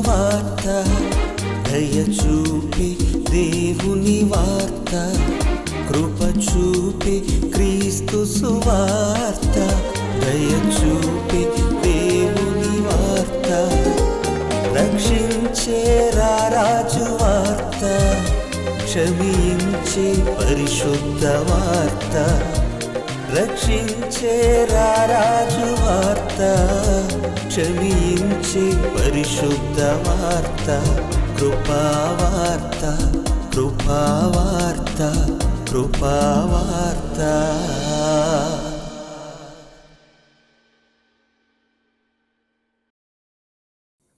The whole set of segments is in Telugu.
సువార్త, దయ చూపి దేవుని వార్త, కృప చూపి క్రీస్తు సువార్త, దయ చూపి దేవుని వార్త, రక్షించే రారాజు వార్త, క్షమించే పరిశుద్ధ వార్త, రక్షించే రారాజు వార్త, క్షమించే పరిశుద్ధ వార్త, కృపావార్త, కృపావార్త, కృపావార్త.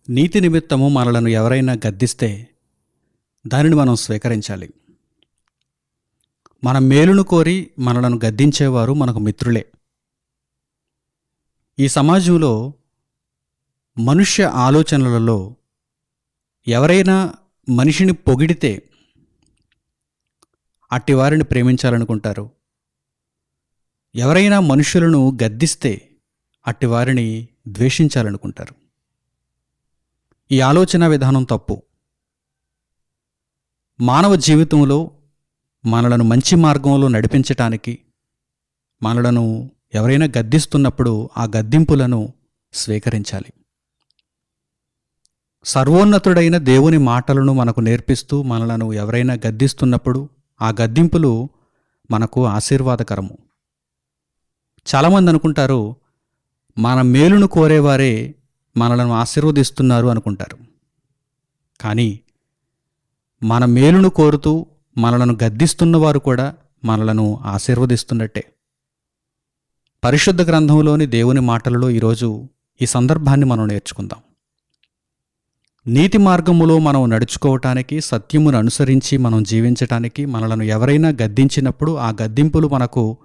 నీతి నిమిత్తము మనలను ఎవరైనా గద్దిస్తే దానిని మనం స్వీకరించాలి. మన మేలును కోరి మనలను గద్దించేవారు మనకు మిత్రులే. ఈ సమాజంలో మనుష్య ఆలోచనలలో ఎవరైనా మనిషిని పొగిడితే అట్టివారిని ప్రేమించాలనుకుంటారు. ఎవరైనా మనుషులను గద్దిస్తే అట్టివారిని ద్వేషించాలనుకుంటారు. ఈ ఆలోచన విధానం తప్పు. మానవ జీవితంలో మనలను మంచి మార్గంలో నడిపించటానికి మనలను ఎవరైనా గద్దిస్తున్నప్పుడు ఆ గద్దింపులను స్వీకరించాలి. సర్వోన్నతుడైన దేవుని మాటలను మనకు నేర్పిస్తూ మనలను ఎవరైనా గద్దిస్తున్నప్పుడు ఆ గద్దింపులు మనకు ఆశీర్వాదకరము. చాలామంది అనుకుంటారు మన మేలును కోరేవారే మనలను ఆశీర్వదిస్తున్నారు అనుకుంటారు. కానీ మన మేలును కోరుతూ మనలను గద్దిస్తున్నవారు కూడా మనలను ఆశీర్వదిస్తున్నట్టే. పరిశుద్ధ గ్రంథంలోని దేవుని మాటలలో ఈరోజు ఈ సందర్భాన్ని మనం నేర్చుకుందాం. నీతి మార్గములో మనం నడుచుకోవటానికి, సత్యమును అనుసరించి మనం జీవించటానికి మనలను ఎవరైనా గద్దించినప్పుడు ఆ గద్దింపులు మనకు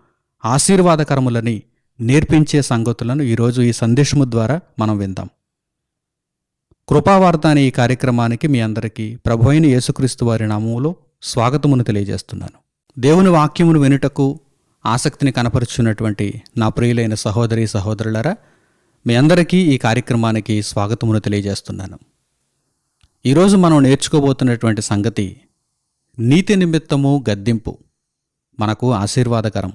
ఆశీర్వాదకరములని నేర్పించే సంగతులను ఈరోజు ఈ సందేశము ద్వారా మనం విందాం. కృపావార్త అనే ఈ కార్యక్రమానికి మీ అందరికీ ప్రభువైన యేసుక్రీస్తు వారి నామములో స్వాగతమును తెలియజేస్తున్నాను. దేవుని వాక్యమును వినుటకు ఆసక్తిని కనపరుచున్నటువంటి నా ప్రియులైన సహోదరి సహోదరులారా, మీ అందరికీ ఈ కార్యక్రమానికి స్వాగతమును తెలియజేస్తున్నాను. ఈరోజు మనం నేర్చుకోబోతున్నటువంటి సంగతి నీతి నిమిత్తము గద్దింపు మనకు ఆశీర్వాదకరం.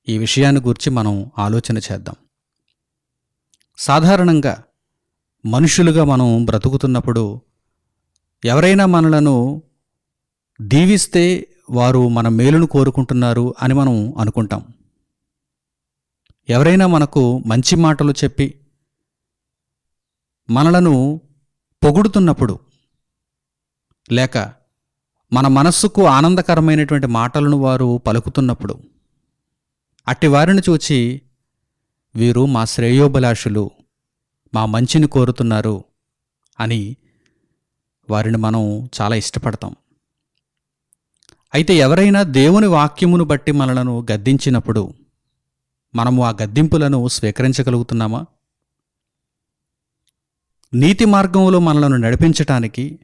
ఈ విషయాన్ని గురించి మనం ఆలోచన చేద్దాం. సాధారణంగా మనుషులుగా మనం బ్రతుకుతున్నప్పుడు ఎవరైనా మనలను దీవిస్తే వారు మన మేలును కోరుకుంటున్నారు అని మనం అనుకుంటాం. ఎవరైనా మనకు మంచి మాటలు చెప్పి మనలను పొగుడుతున్నప్పుడు, లేక మన మనస్సుకు ఆనందకరమైనటువంటి మాటలను వారు పలుకుతున్నప్పుడు అట్టి వారిని చూచి వీరు మా శ్రేయోభిలాషులు, మా మంచిని కోరుతున్నారు అని వారిని మనం చాలా ఇష్టపడతాం. అయితే ఎవరైనా దేవుని వాక్యమును బట్టి మనలను గద్దించినప్పుడు మనము ఆ గద్దింపులను స్వీకరించగలుగుతున్నామా? నీతి మార్గంలో మనలను నడిపించటానికి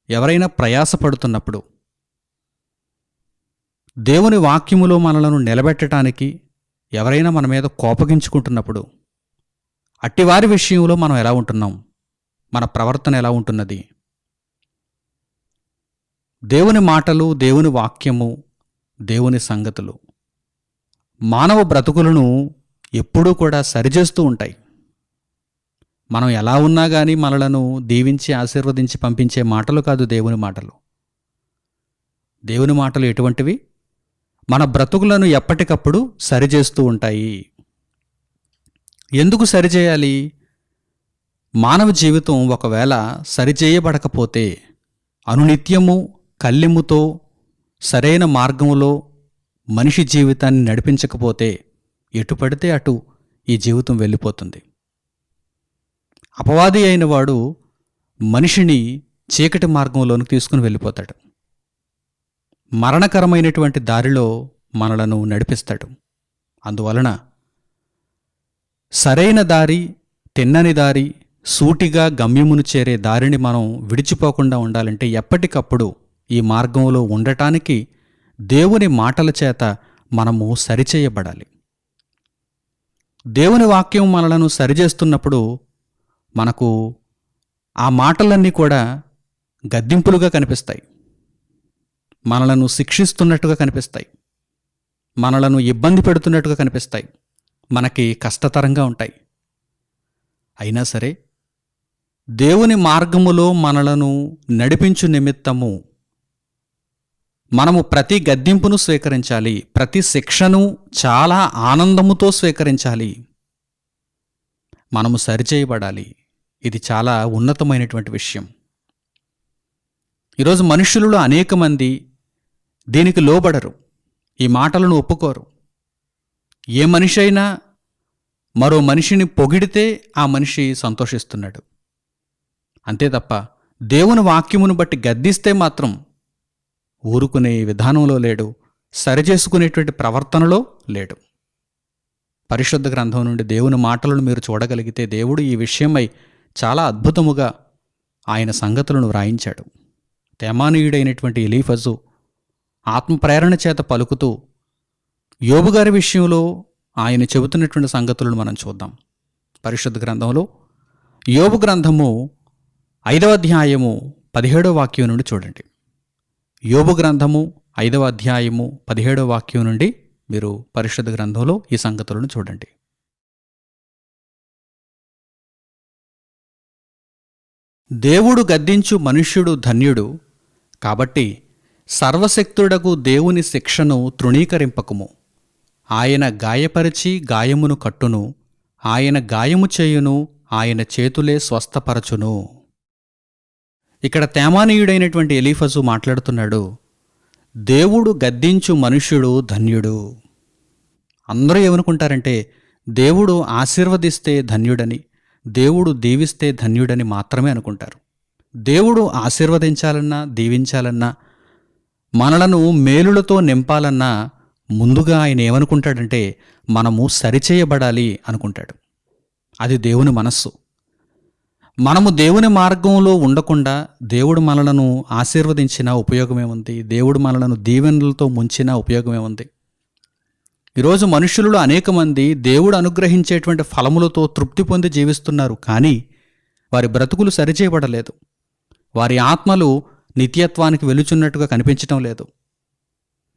ఎవరైనా ప్రయాసపడుతున్నప్పుడు, దేవుని వాక్యములో మనలను నిలబెట్టడానికి ఎవరైనా మన మీద కోపగించుకుంటున్నప్పుడు అట్టివారి విషయంలో మనం ఎలా ఉంటున్నాం? మన ప్రవర్తన ఎలా ఉంటున్నది? దేవుని మాటలు, దేవుని వాక్యము, దేవుని సంగతులు మానవ బ్రతుకులను ఎప్పుడూ కూడా సరిచేస్తూ ఉంటాయి. మనం ఎలా ఉన్నా కానీ మనలను దీవించి ఆశీర్వదించి పంపించే మాటలు కాదు దేవుని మాటలు. దేవుని మాటలు ఎటువంటివి? మన బ్రతుకులను ఎప్పటికప్పుడు సరిచేస్తూ ఉంటాయి. ఎందుకు సరిచేయాలి? మానవ జీవితం ఒకవేళ సరిచేయబడకపోతే, అనునిత్యము కళ్ళెముతో సరైన మార్గంలో మనిషి జీవితాన్ని నడిపించకపోతే ఎటు పడితే అటు ఈ జీవితం వెళ్ళిపోతుంది. అపవాది అయిన వాడు మనిషిని చీకటి మార్గంలోనికి తీసుకుని వెళ్ళిపోతాడు. మరణకరమైనటువంటి దారిలో మనలను నడిపిస్తాడు. అందువలన సరైన దారి, తిన్నని దారి, సూటిగా గమ్యమును చేరే దారిని మనం విడిచిపోకుండా ఉండాలంటే ఎప్పటికప్పుడు ఈ మార్గంలో ఉండటానికి దేవుని మాటల చేత మనము సరిచేయబడాలి. దేవుని వాక్యం మనలను సరిచేస్తున్నప్పుడు మనకు ఆ మాటలన్నీ కూడా గద్దింపులుగా కనిపిస్తాయి, మనలను శిక్షిస్తున్నట్టుగా కనిపిస్తాయి, మనలను ఇబ్బంది పెడుతున్నట్టుగా కనిపిస్తాయి, మనకి కష్టతరంగా ఉంటాయి. అయినా సరే దేవుని మార్గములో మనలను నడిపించు నిమిత్తము మనము ప్రతి గద్దింపును స్వీకరించాలి, ప్రతి శిక్షను చాలా ఆనందముతో స్వీకరించాలి, మనము సరిచేయబడాలి. ఇది చాలా ఉన్నతమైనటువంటి విషయం. ఈరోజు మనుషులలో అనేక మంది దీనికి లోబడరు, ఈ మాటలను ఒప్పుకోరు. ఏ మనిషి అయినా మరో మనిషిని పొగిడితే ఆ మనిషి సంతోషిస్తున్నాడు, అంతే తప్ప దేవుని వాక్యమును బట్టి గద్దిస్తే మాత్రం ఊరుకునే విధానంలో లేడు, సరిచేసుకునేటువంటి ప్రవర్తనలో లేడు. పరిశుద్ధ గ్రంథం నుండి దేవుని మాటలను మీరు చూడగలిగితే దేవుడు ఈ విషయమై చాలా అద్భుతముగా ఆయన సంగతులను వ్రాయించాడు. తేమానీయుడైనటువంటి ఎలీఫజు ఆత్మప్రేరణ చేత పలుకుతూ యోబు గారి విషయంలో ఆయన చెబుతున్నటువంటి సంగతులను మనం చూద్దాం. పరిశుద్ధ గ్రంథంలో యోబు గ్రంథము 5వ అధ్యాయము 17వ వాక్యం నుండి చూడండి. యోబు గ్రంథము 5వ అధ్యాయము 17వ వాక్యం నుండి మీరు పరిశుద్ధ గ్రంథంలో ఈ సంగతులను చూడండి. దేవుడు గద్దించు మనుష్యుడు ధన్యుడు, కాబట్టి సర్వశక్తుడగు దేవుని శిక్షను తృణీకరింపకుము. ఆయన గాయపరిచి గాయమును కట్టును, ఆయన గాయము చేయును, ఆయన చేతులే స్వస్థపరచును. ఇక్కడ తేమానీయుడైనటువంటి ఎలీఫజు మాట్లాడుతున్నాడు, దేవుడు గద్దించు మనుష్యుడు ధన్యుడు. అందరూ ఏమనుకుంటారంటే దేవుడు ఆశీర్వదిస్తే ధన్యుడని, దేవుడు దీవిస్తే ధన్యుడని మాత్రమే అనుకుంటారు. దేవుడు ఆశీర్వదించాలన్నా, దీవించాలన్నా, మనలను మేలులతో నింపాలన్నా ముందుగా ఆయన ఏమనుకుంటాడంటే మనము సరిచేయబడాలి అనుకుంటాడు. అది దేవుని మనస్సు. మనము దేవుని మార్గంలో ఉండకుండా దేవుడు మనలను ఆశీర్వదించినా ఉపయోగమేముంది, దేవుడు మనలను దీవెనలతో ముంచినా ఉపయోగమేముంది? ఈరోజు మనుషులలో అనేక మంది దేవుడు అనుగ్రహించేటువంటి ఫలములతో తృప్తి పొంది జీవిస్తున్నారు, కానీ వారి బ్రతుకులు సరిచేయబడలేదు. వారి ఆత్మలు నిత్యత్వానికి వెలుచున్నట్టుగా కనిపించటం లేదు.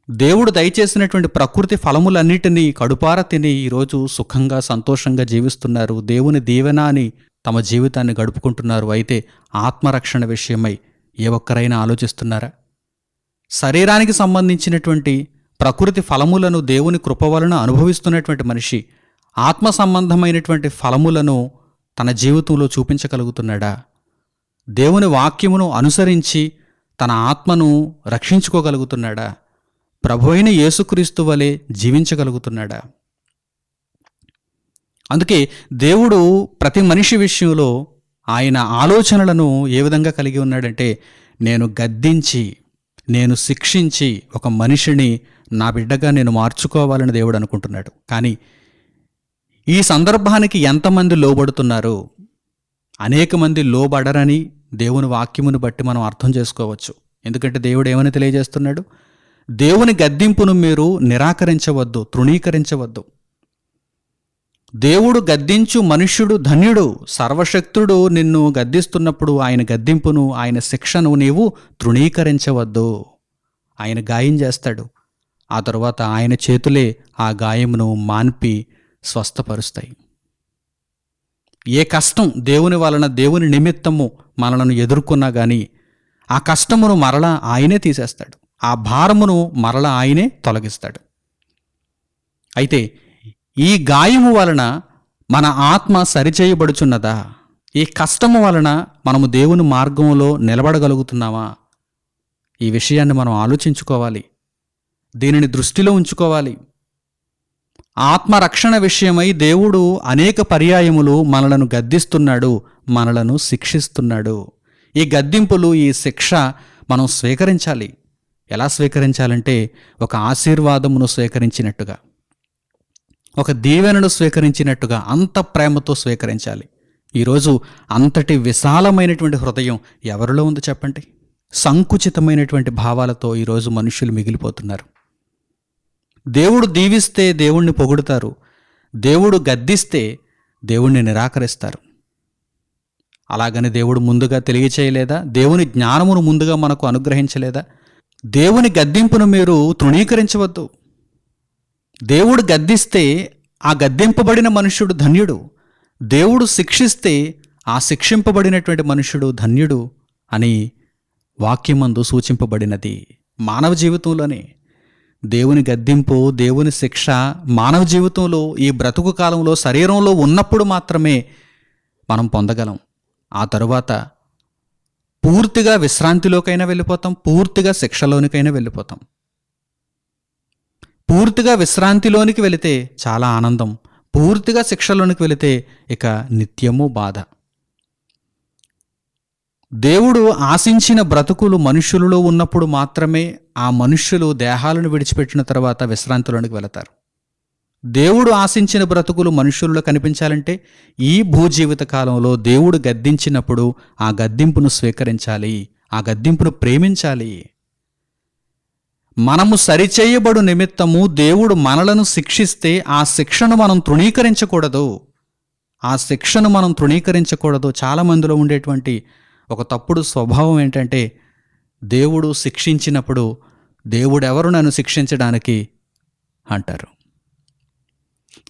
దేవుడు దయచేసినటువంటి ప్రకృతి ఫలములన్నిటినీ కడుపార తిని ఈరోజు సుఖంగా సంతోషంగా జీవిస్తున్నారు, దేవుని దీవెన అని తమ జీవితాన్ని గడుపుకుంటున్నారు. అయితే ఆత్మరక్షణ విషయమై ఏ ఒక్కరైనా ఆలోచిస్తున్నారా? శరీరానికి సంబంధించినటువంటి ప్రకృతి ఫలములను దేవుని కృప వలన అనుభవిస్తున్నటువంటి మనిషి ఆత్మ సంబంధమైనటువంటి ఫలములను తన జీవితంలో చూపించగలుగుతున్నాడా? దేవుని వాక్యమును అనుసరించి తన ఆత్మను రక్షించుకోగలుగుతున్నాడా? ప్రభువైన యేసుక్రీస్తు వలె జీవించగలుగుతున్నాడా? అందుకే దేవుడు ప్రతి మనిషి విషయంలో ఆయన ఆలోచనలను ఏ విధంగా కలిగి ఉన్నాడంటే, నేను గద్దించి, నేను శిక్షించి ఒక మనిషిని నా బిడ్డగా నేను మార్చుకోవాలని దేవుడు అనుకుంటున్నాడు. కానీ ఈ సందర్భానికి ఎంతమంది లోబడుతున్నారు? అనేక మంది లోబడరని దేవుని వాక్యమును బట్టి మనం అర్థం చేసుకోవచ్చు. ఎందుకంటే దేవుడు ఏమని తెలియజేస్తున్నాడు? దేవుని గద్దింపును మీరు నిరాకరించవద్దు, తృణీకరించవద్దు. దేవుడు గద్దించు మనుష్యుడు ధన్యుడు. సర్వశక్తుడు నిన్ను గద్దిస్తున్నప్పుడు ఆయన గద్దింపును, ఆయన శిక్షను నీవు తృణీకరించవద్దు. ఆయన గాయం చేస్తాడు, ఆ తరువాత ఆయన చేతులే ఆ గాయమును మాన్పి స్వస్థపరుస్తాయి. ఏ కష్టం దేవుని వలన, దేవుని నిమిత్తము మనలను ఎదుర్కొన్నా కానీ ఆ కష్టమును మరలా ఆయనే తీసేస్తాడు, ఆ భారమును మరలా ఆయనే తొలగిస్తాడు. అయితే ఈ గాయము వలన మన ఆత్మ సరిచేయబడుచున్నదా? ఈ కష్టము వలన మనము దేవుని మార్గంలో నిలబడగలుగుతున్నామా? ఈ విషయాన్ని మనం ఆలోచించుకోవాలి, దీనిని దృష్టిలో ఉంచుకోవాలి. ఆత్మరక్షణ విషయమై దేవుడు అనేక పర్యాయములు మనలను గద్దిస్తున్నాడు, మనలను శిక్షిస్తున్నాడు. ఈ గద్దింపులు, ఈ శిక్ష మనం స్వీకరించాలి. ఎలా స్వీకరించాలంటే ఒక ఆశీర్వాదమును స్వీకరించినట్టుగా, ఒక దీవెనను స్వీకరించినట్టుగా అంత ప్రేమతో స్వీకరించాలి. ఈరోజు అంతటి విశాలమైనటువంటి హృదయం ఎవరిలో ఉంది చెప్పండి? సంకుచితమైనటువంటి భావాలతో ఈరోజు మనుషులు మిగిలిపోతున్నారు. దేవుడు దీవిస్తే దేవుణ్ణి పొగుడుతారు, దేవుడు గద్దిస్తే దేవుణ్ణి నిరాకరిస్తారు. అలాగని దేవుడు ముందుగా తెలియచేయలేదా? దేవుని జ్ఞానమును ముందుగా మనకు అనుగ్రహించలేదా? దేవుని గద్దింపును మీరు తృణీకరించవద్దు. దేవుడు గద్దిస్తే ఆ గద్దింపబడిన మనుష్యుడు ధన్యుడు. దేవుడు శిక్షిస్తే ఆ శిక్షింపబడినటువంటి మనుష్యుడు ధన్యుడు అని వాక్యమందు సూచింపబడినది. మానవ జీవితంలోనే దేవుని గద్దింపు, దేవుని శిక్ష మానవ జీవితంలో ఈ బ్రతుకు కాలంలో శరీరంలో ఉన్నప్పుడు మాత్రమే మనం పొందగలం. ఆ తరువాత పూర్తిగా విశ్రాంతిలోకైనా వెళ్ళిపోతాం, పూర్తిగా శిక్షలోనికైనా వెళ్ళిపోతాం. పూర్తిగా విశ్రాంతిలోనికి వెళితే చాలా ఆనందం, పూర్తిగా శిక్షలోనికి వెళితే ఇక నిత్యము బాధ. దేవుడు ఆశించిన బ్రతుకులు మనుష్యులలో ఉన్నప్పుడు మాత్రమే ఆ మనుష్యులు దేహాలను విడిచిపెట్టిన తర్వాత విశ్రాంతిలోనికి వెళతారు. దేవుడు ఆశించిన బ్రతుకులు మనుష్యుల్లో కనిపించాలంటే ఈ భూజీవిత కాలంలో దేవుడు గద్దించినప్పుడు ఆ గద్దింపును స్వీకరించాలి, ఆ గద్దింపును ప్రేమించాలి. మనము సరిచేయబడు నిమిత్తము దేవుడు మనలను శిక్షిస్తే ఆ శిక్షను మనం తృణీకరించకూడదు. ఆ శిక్షను మనం తృణీకరించకూడదు. చాలామందిలో ఉండేటువంటి ఒక తప్పుడు స్వభావం ఏంటంటే, దేవుడు శిక్షించినప్పుడు దేవుడెవరు నన్ను శిక్షించడానికి అంటారు.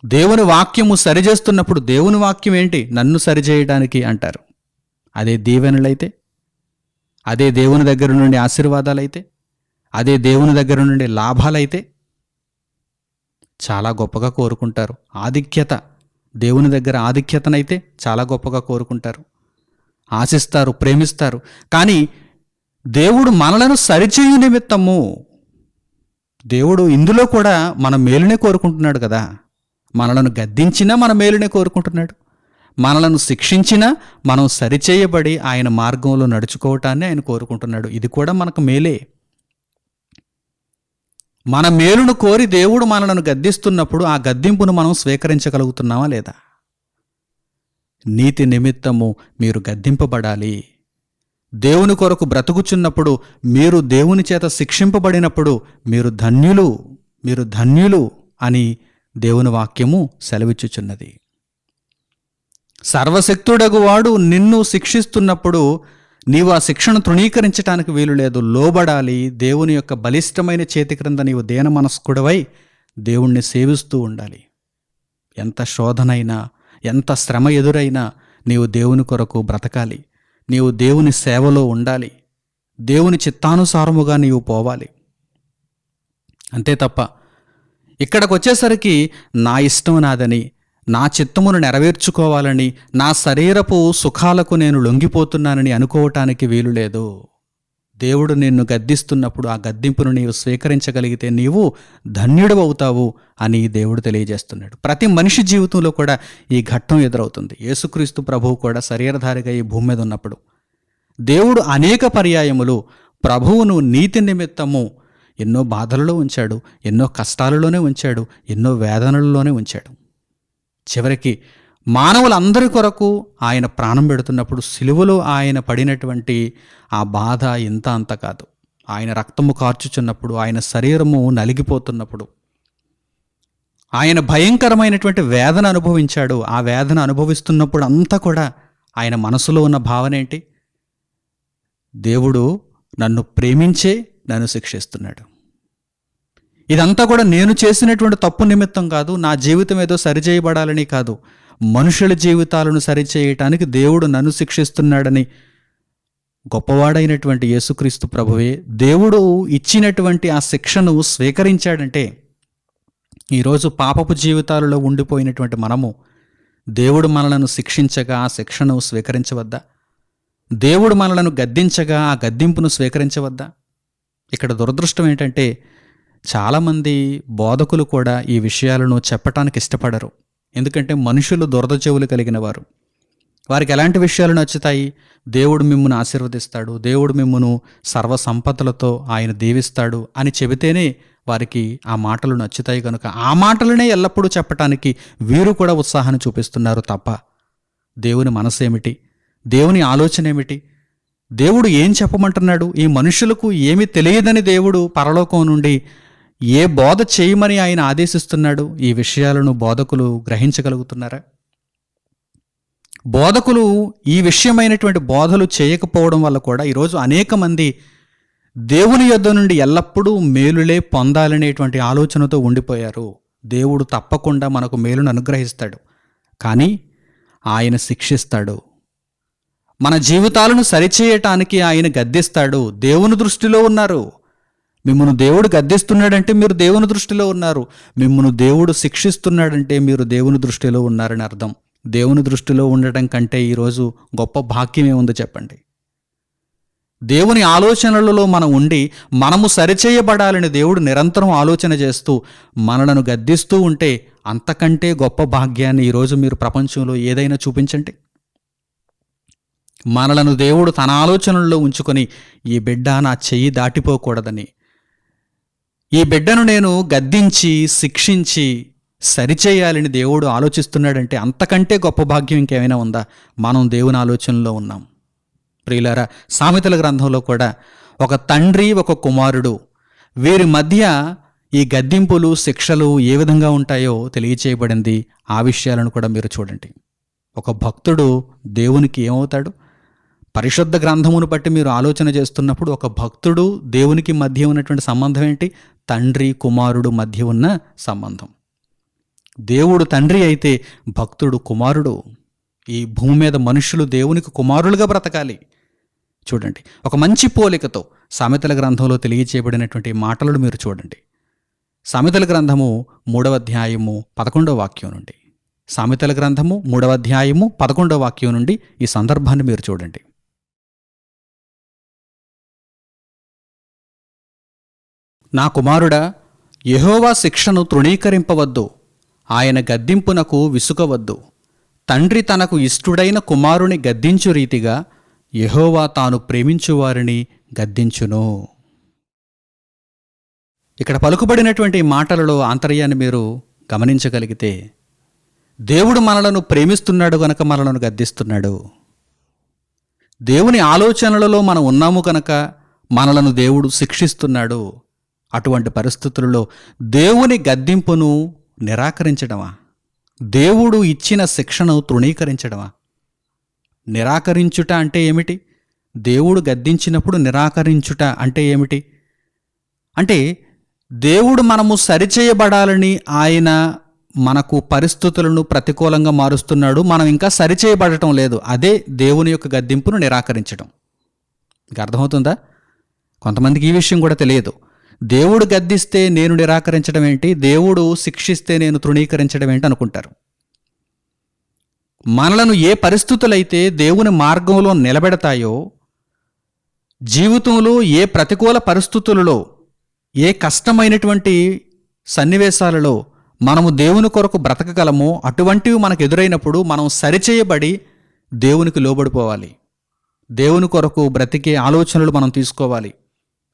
దేవుని వాక్యము సరిచేస్తున్నప్పుడు దేవుని వాక్యం ఏంటి నన్ను సరిచేయడానికి అంటారు. అదే దీవెనలైతే, అదే దేవుని దగ్గర నుండి ఆశీర్వాదాలైతే, అదే దేవుని దగ్గర నుండి లాభాలైతే చాలా గొప్పగా కోరుకుంటారు. ఆధిక్యత, దేవుని దగ్గర ఆధిక్యతనైతే చాలా గొప్పగా కోరుకుంటారు, ఆశిస్తారు, ప్రేమిస్తారు. కానీ దేవుడు మనలను సరిచేయు నిమిత్తము, దేవుడు ఇందులో కూడా మన మేలునే కోరుకుంటున్నాడు కదా. మనలను గద్దించినా మన మేలునే కోరుకుంటున్నాడు, మనలను శిక్షించినా మనం సరిచేయబడి ఆయన మార్గంలో నడుచుకోవటాన్ని ఆయన కోరుకుంటున్నాడు. ఇది కూడా మనకు మేలే. మన మేలును కోరి దేవుడు మనలను గద్దిస్తున్నప్పుడు ఆ గద్దింపును మనం స్వీకరించగలుగుతున్నామా లేదా? నీతి నిమిత్తము మీరు గద్దింపబడాలి. దేవుని కొరకు బ్రతుకుచున్నప్పుడు, మీరు దేవుని చేత శిక్షింపబడినప్పుడు మీరు ధన్యులు, మీరు ధన్యులు అని దేవుని వాక్యము సెలవిచ్చుచున్నది. సర్వశక్తుడగువాడు నిన్ను శిక్షిస్తున్నప్పుడు నీవు ఆ శిక్షను తృణీకరించడానికి వీలు లేదు. లోబడాలి. దేవుని యొక్క బలిష్టమైన చేతి క్రింద నీవు దేన మనస్కుడవై దేవుణ్ణి సేవిస్తూ ఉండాలి. ఎంత శోధనైనా, ఎంత శ్రమ ఎదురైనా నీవు దేవుని కొరకు బ్రతకాలి. నీవు దేవుని సేవలో ఉండాలి. దేవుని చిత్తానుసారముగా నీవు పోవాలి. అంతే తప్ప ఇక్కడికి వచ్చేసరికి నా ఇష్టం నాదని, నా చిత్తమును నెరవేర్చుకోవాలని, నా శరీరపు సుఖాలకు నేను లొంగిపోతున్నానని అనుకోవటానికి వీలు లేదు. దేవుడు నిన్ను గద్దిస్తున్నప్పుడు ఆ గద్దింపును నీవు స్వీకరించగలిగితే నీవు ధన్యుడు అవుతావు అని దేవుడు తెలియజేస్తున్నాడు. ప్రతి మనిషి జీవితంలో కూడా ఈ ఘట్టం ఎదురవుతుంది. యేసుక్రీస్తు ప్రభువు కూడా శరీరధారిగా ఈ భూమి మీద ఉన్నప్పుడు దేవుడు అనేక పర్యాయములు ప్రభువును నీతి నిమిత్తము ఎన్నో బాధలలో ఉంచాడు, ఎన్నో కష్టాలలోనే ఉంచాడు, ఎన్నో వేదనలలోనే ఉంచాడు. చివరికి మానవులందరి కొరకు ఆయన ప్రాణం పెడుతున్నప్పుడు సిలువలో ఆయన పడినటువంటి ఆ బాధ ఇంత అంత కాదు. ఆయన రక్తము కార్చుచున్నప్పుడు, ఆయన శరీరము నలిగిపోతున్నప్పుడు ఆయన భయంకరమైనటువంటి వేదన అనుభవించాడు. ఆ వేదన అనుభవిస్తున్నప్పుడు అంతా కూడా ఆయన మనసులో ఉన్న భావన ఏంటి? దేవుడు నన్ను ప్రేమించే నన్ను శిక్షిస్తున్నాడు. ఇదంతా కూడా నేను చేసినటువంటి తప్పు నిమిత్తం కాదు, నా జీవితం ఏదో సరిచేయబడాలని కాదు, మనుషుల జీవితాలను సరిచేయటానికి దేవుడు నన్ను శిక్షిస్తున్నాడని గొప్పవాడైనటువంటి యేసుక్రీస్తు ప్రభువే దేవుడు ఇచ్చినటువంటి ఆ శిక్షను స్వీకరించాడంటే, ఈరోజు పాపపు జీవితాలలో ఉండిపోయినటువంటి మనము దేవుడు మనలను శిక్షించగా ఆ శిక్షను స్వీకరించవద్దా? దేవుడు మనలను గద్దించగా ఆ గద్దింపును స్వీకరించవద్దా? ఇక్కడ దురదృష్టం ఏంటంటే, చాలామంది బోధకులు కూడా ఈ విషయాలను చెప్పటానికి ఇష్టపడరు. ఎందుకంటే మనుషులు దురద చెవులు కలిగిన వారు. వారికి ఎలాంటి విషయాలు నచ్చుతాయి? దేవుడు మిమ్మును ఆశీర్వదిస్తాడు, దేవుడు మిమ్మును సర్వ సంపదలతో ఆయన దీవిస్తాడు అని చెబితేనే వారికి ఆ మాటలు నచ్చుతాయి. కనుక ఆ మాటలనే ఎల్లప్పుడూ చెప్పటానికి వీరు కూడా ఉత్సాహాన్ని చూపిస్తున్నారు తప్ప దేవుని మనసు ఏమిటి, దేవుని ఆలోచన ఏమిటి, దేవుడు ఏం చెప్పమంటున్నాడు, ఈ మనుషులకు ఏమీ తెలియదని దేవుడు పరలోకం నుండి ఏ బోధ చేయమని ఆయన ఆదేశిస్తున్నాడు, ఈ విషయాలను బోధకులు గ్రహించగలుగుతున్నారా? బోధకులు ఈ విషయమైనటువంటి బోధలు చేయకపోవడం వల్ల కూడా ఈరోజు అనేక మంది దేవుని యొద్ద నుండి ఎల్లప్పుడూ మేలులే పొందాలనేటువంటి ఆలోచనతో ఉండిపోయారు. దేవుడు తప్పకుండా మనకు మేలును అనుగ్రహిస్తాడు, కానీ ఆయన శిక్షిస్తాడు. మన జీవితాలను సరిచేయటానికి ఆయన గద్దిస్తాడు. దేవుని దృష్టిలో ఉన్నారు. మిమ్మల్ని దేవుడు గద్దిస్తున్నాడంటే మీరు దేవుని దృష్టిలో ఉన్నారు. మిమ్మల్ని దేవుడు శిక్షిస్తున్నాడంటే మీరు దేవుని దృష్టిలో ఉన్నారని అర్థం. దేవుని దృష్టిలో ఉండటం కంటే ఈరోజు గొప్ప భాగ్యమే ఉంది చెప్పండి. దేవుని ఆలోచనలలో మనం ఉండి మనము సరిచేయబడాలని దేవుడు నిరంతరం ఆలోచన చేస్తూ మనలను గద్దిస్తూ ఉంటే అంతకంటే గొప్ప భాగ్యాన్ని ఈరోజు మీరు ప్రపంచంలో ఏదైనా చూపించండి. మనలను దేవుడు తన ఆలోచనల్లో ఉంచుకొని ఈ బిడ్డ నా చెయ్యి దాటిపోకూడదని, ఈ బిడ్డను నేను గద్దించి శిక్షించి సరిచేయాలని దేవుడు ఆలోచిస్తున్నాడంటే అంతకంటే గొప్ప భాగ్యం ఇంకేమైనా ఉందా? మనం దేవుని ఆలోచనలో ఉన్నాం. ప్రియులారా, సామెతల గ్రంథంలో కూడా ఒక తండ్రి ఒక కుమారుడు వీరి మధ్య ఈ గద్దింపులు శిక్షలు ఏ విధంగా ఉంటాయో తెలియచేయబడింది. ఆ విషయాలను కూడా మీరు చూడండి. ఒక భక్తుడు దేవునికి ఏమవుతాడు? పరిశుద్ధ గ్రంథమును బట్టి మీరు ఆలోచన చేస్తున్నప్పుడు ఒక భక్తుడు దేవునికి మధ్య ఉన్నటువంటి సంబంధం ఏంటి? తండ్రి కుమారుడు మధ్య ఉన్న సంబంధం. దేవుడు తండ్రి అయితే భక్తుడు కుమారుడు. ఈ భూమి మీద మనుషులు దేవునికి కుమారులుగా బ్రతకాలి. చూడండి, ఒక మంచి పోలికతో సామెతల గ్రంథంలో తెలియచేయబడినటువంటి మాటలను మీరు చూడండి. సామెతల గ్రంథము 3వ అధ్యాయము 11వ వాక్యం నుండి, సామెతల గ్రంథము 3వ అధ్యాయము 11వ వాక్యం నుండి ఈ సందర్భాన్ని మీరు చూడండి. నా కుమారుడా, యెహోవా శిక్షను తృణీకరింపవద్దు, ఆయన గద్దింపునకు విసుకవద్దు. తండ్రి తనకు ఇష్టుడైన కుమారుని గద్దించు రీతిగా యెహోవా తాను ప్రేమించువారిని గద్దించును. ఇక్కడ పలుకుబడినటువంటి మాటలలో ఆంతర్యాన్ని మీరు గమనించగలిగితే, దేవుడు మనలను ప్రేమిస్తున్నాడు గనక మనలను గద్దిస్తున్నాడు. దేవుని ఆలోచనలలో మనం ఉన్నాము కనుక మనలను దేవుడు శిక్షిస్తున్నాడు. అటువంటి పరిస్థితులలో దేవుని గద్దింపును నిరాకరించడమా? దేవుడు ఇచ్చిన శిక్షను తృణీకరించడమా? నిరాకరించుట అంటే ఏమిటి? దేవుడు గద్దించినప్పుడు నిరాకరించుట అంటే ఏమిటి? అంటే దేవుడు మనము సరిచేయబడాలని ఆయన మనకు పరిస్థితులను ప్రతికూలంగా మారుస్తున్నాడు, మనం ఇంకా సరిచేయబడటం లేదు. అదే దేవుని యొక్క గద్దింపును నిరాకరించడం. మీకు అర్థమవుతుందా? కొంతమందికి ఈ విషయం కూడా తెలియదు. దేవుడు గద్దిస్తే నేను నిరాకరించడం ఏంటి, దేవుడు శిక్షిస్తే నేను తృణీకరించడం ఏంటి అనుకుంటారు. మనలను ఏ పరిస్థితులైతే దేవుని మార్గంలో నిలబెడతాయో, జీవితంలో ఏ ప్రతికూల పరిస్థితులలో, ఏ కష్టమైనటువంటి సన్నివేశాలలో మనము దేవుని కొరకు బ్రతకగలమో అటువంటివి మనకు ఎదురైనప్పుడు మనం సరిచేయబడి దేవునికి లోబడిపోవాలి. దేవుని కొరకు బ్రతికే ఆలోచనలు మనం తీసుకోవాలి.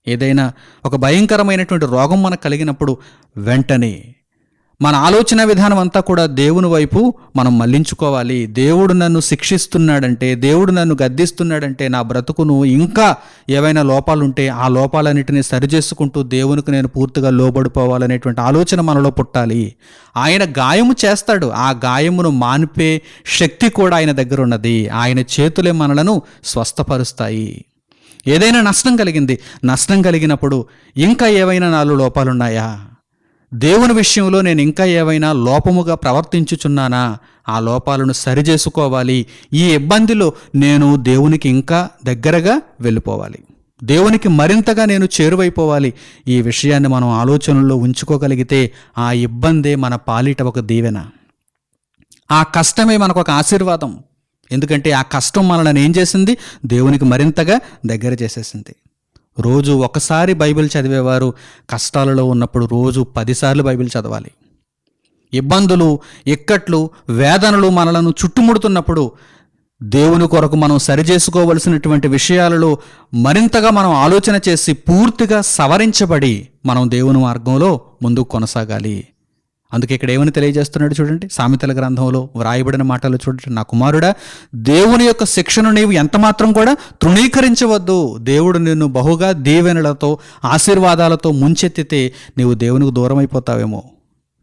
ఏదైనా ఒక భయంకరమైనటువంటి రోగం మనకు కలిగినప్పుడు వెంటనే మన ఆలోచన విధానం అంతా కూడా దేవుని వైపు మనం మళ్లించుకోవాలి. దేవుడు నన్ను శిక్షిస్తున్నాడంటే, దేవుడు నన్ను గద్దిస్తున్నాడంటే నా బ్రతుకును ఇంకా ఏవైనా లోపాలుంటే ఆ లోపాలన్నిటిని సరిచేసుకుంటూ దేవునికి నేను పూర్తిగా లోబడిపోవాలనేటువంటి ఆలోచన మనలో పుట్టాలి. ఆయన గాయము చేస్తాడు, ఆ గాయమును మాన్పే శక్తి కూడా ఆయన దగ్గర ఉన్నది. ఆయన చేతులే మనలను స్వస్థపరుస్తాయి. ఏదైనా నష్టం కలిగినప్పుడు ఇంకా ఏవైనా నాలో లోపాలున్నాయా, దేవుని విషయంలో నేను ఇంకా ఏవైనా లోపముగా ప్రవర్తించుచున్నానా, ఆ లోపాలను సరిచేసుకోవాలి. ఈ ఇబ్బందిలో నేను దేవునికి ఇంకా దగ్గరగా వెళ్ళిపోవాలి, దేవునికి మరింతగా నేను చేరువైపోవాలి. ఈ విషయాన్ని మనం ఆలోచనలో ఉంచుకోగలిగితే ఆ ఇబ్బందే మన పాలిట ఒక దీవెన, ఆ కష్టమే మనకు ఒక ఆశీర్వాదం. ఎందుకంటే ఆ కష్టం మనల్ని ఏం చేసింది? దేవునికి మరింతగా దగ్గర చేసేసింది. రోజు ఒకసారి బైబిల్ చదివేవారు కష్టాలలో ఉన్నప్పుడు రోజు 10 సార్లు బైబిల్ చదవాలి. ఇబ్బందులు, ఇక్కట్లు, వేదనలు మనలను చుట్టుముడుతున్నప్పుడు దేవుని కొరకు మనం సరిచేసుకోవలసినటువంటి విషయాలలో మరింతగా మనం ఆలోచన చేసి పూర్తిగా సవరించబడి మనం దేవుని మార్గంలో ముందుకు కొనసాగాలి. అందుకే ఇక్కడ ఏమని తెలియజేస్తున్నాడు చూడండి, సామెతల గ్రంథంలో వ్రాయబడిన మాటలు చూడండి. నా కుమారుడా, దేవుని యొక్క శిక్షను నీవు ఎంతమాత్రం కూడా తృణీకరించవద్దు. దేవుడు నిన్ను బహుగా దీవెనలతో ఆశీర్వాదాలతో ముంచెత్తితే నీవు దేవునికి దూరం అయిపోతావేమో.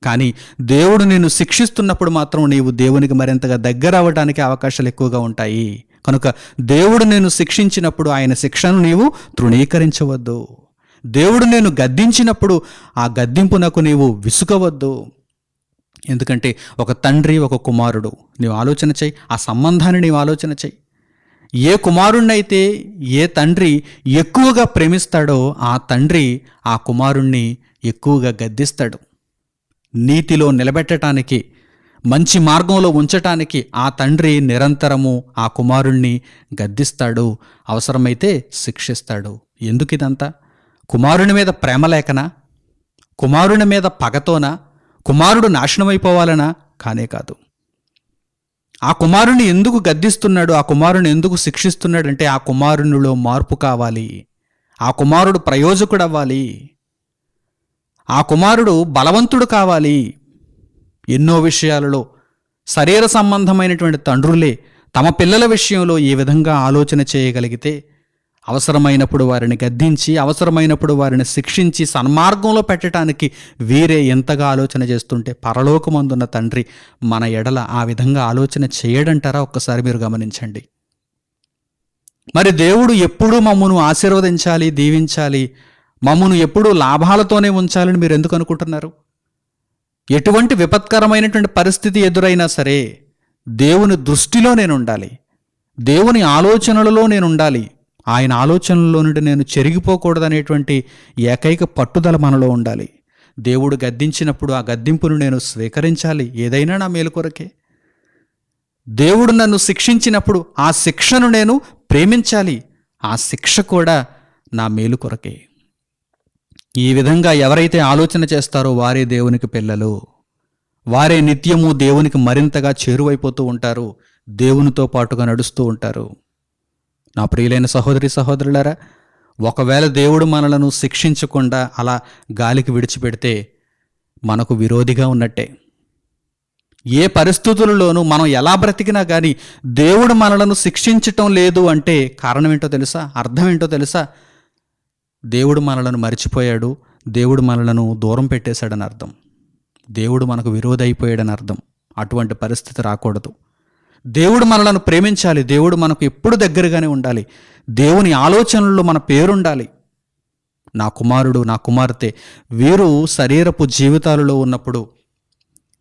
కానీ దేవుడు నిన్ను శిక్షిస్తున్నప్పుడు మాత్రం నీవు దేవునికి మరింతగా దగ్గర అవ్వడానికి అవకాశాలు ఎక్కువగా ఉంటాయి. కనుక దేవుడు నిన్ను శిక్షించినప్పుడు ఆయన శిక్షను నీవు తృణీకరించవద్దు. దేవుడు నేను గద్దించినప్పుడు ఆ గద్దింపునకు నీవు విసుగవద్దు. ఎందుకంటే ఒక తండ్రి, ఒక కుమారుడు, నీవు ఆలోచన చెయ్యి, ఆ సంబంధాన్ని నీవు ఆలోచన చెయ్యి. ఏ కుమారుణ్ణైతే ఏ తండ్రి ఎక్కువగా ప్రేమిస్తాడో ఆ తండ్రి ఆ కుమారుణ్ణి ఎక్కువగా గద్దిస్తాడు. నీతిలో నిలబెట్టడానికి, మంచి మార్గంలో ఉంచటానికి ఆ తండ్రి నిరంతరము ఆ కుమారుణ్ణి గద్దిస్తాడు, అవసరమైతే శిక్షిస్తాడు. ఎందుకు ఇదంతా? కుమారుని మీద ప్రేమ లేకనా? కుమారుని మీద పగతోనా? కుమారుడు నాశనమైపోవాలనా? కానే కాదు. ఆ కుమారుని ఎందుకు గద్దిస్తున్నాడు, ఆ కుమారుని ఎందుకు శిక్షిస్తున్నాడంటే ఆ కుమారునిలో మార్పు కావాలి, ఆ కుమారుడు ప్రయోజకుడు అవ్వాలి, ఆ కుమారుడు బలవంతుడు కావాలి. ఎన్నో విషయాలలో శరీర సంబంధమైనటువంటి తండ్రులే తమ పిల్లల విషయంలో ఈ విధంగా ఆలోచన చేయగలిగితే, అవసరమైనప్పుడు వారిని గద్దించి, అవసరమైనప్పుడు వారిని శిక్షించి సన్మార్గంలో పెట్టడానికి వీరే ఎంతగా ఆలోచన చేస్తుంటే పరలోకమందున్న తండ్రి మన ఎడల ఆ విధంగా ఆలోచన చేయడంటారా? ఒక్కసారి మీరు గమనించండి. మరి దేవుడు ఎప్పుడూ మమ్మను ఆశీర్వదించాలి, దీవించాలి, మమ్మను ఎప్పుడూ లాభాలతోనే ఉంచాలని మీరు ఎందుకు అనుకుంటున్నారు? ఎటువంటి విపత్కరమైనటువంటి పరిస్థితి ఎదురైనా సరే దేవుని దృష్టిలో నేను ఉండాలి, దేవుని ఆలోచనలలో నేను ఉండాలి, ఆయన ఆలోచనలో నుండి నేను చెరిగిపోకూడదనేటువంటి ఏకైక పట్టుదల మనలో ఉండాలి. దేవుడు గద్దించినప్పుడు ఆ గద్దింపును నేను స్వీకరించాలి, ఏదైనా నా మేలు కొరకే. దేవుడు నన్ను శిక్షించినప్పుడు ఆ శిక్షను నేను ప్రేమించాలి, ఆ శిక్ష కూడా నా మేలు కొరకే. ఈ విధంగా ఎవరైతే ఆలోచన చేస్తారో వారే దేవునికి పిల్లలు, వారే నిత్యము దేవునికి మరింతగా చేరువైపోతూ ఉంటారు, దేవునితో పాటుగా నడుస్తూ ఉంటారు. నా ప్రియులైన సహోదరి సహోదరులారా, ఒకవేళ దేవుడు మనలను శిక్షించకుండా అలా గాలికి విడిచిపెడితే మనకు విరోధిగా ఉన్నట్టే. ఏ పరిస్థితులలోనూ మనం ఎలా బ్రతికినా కానీ దేవుడు మనలను శిక్షించటం లేదు అంటే కారణం ఏంటో తెలుసా? అర్థం ఏంటో తెలుసా? దేవుడు మనలను మర్చిపోయాడు, దేవుడు మనలను దూరం పెట్టేశాడని అర్థం, దేవుడు మనకు విరోధి అయిపోయాడని అర్థం. అటువంటి పరిస్థితి రాకూడదు. దేవుడు మనలను ప్రేమించాలి, దేవుడు మనకు ఎప్పుడు దగ్గరగానే ఉండాలి, దేవుని ఆలోచనల్లో మన పేరుండాలి. నా కుమారుడు, నా కుమార్తె వీరు శరీరపు జీవితాలలో ఉన్నప్పుడు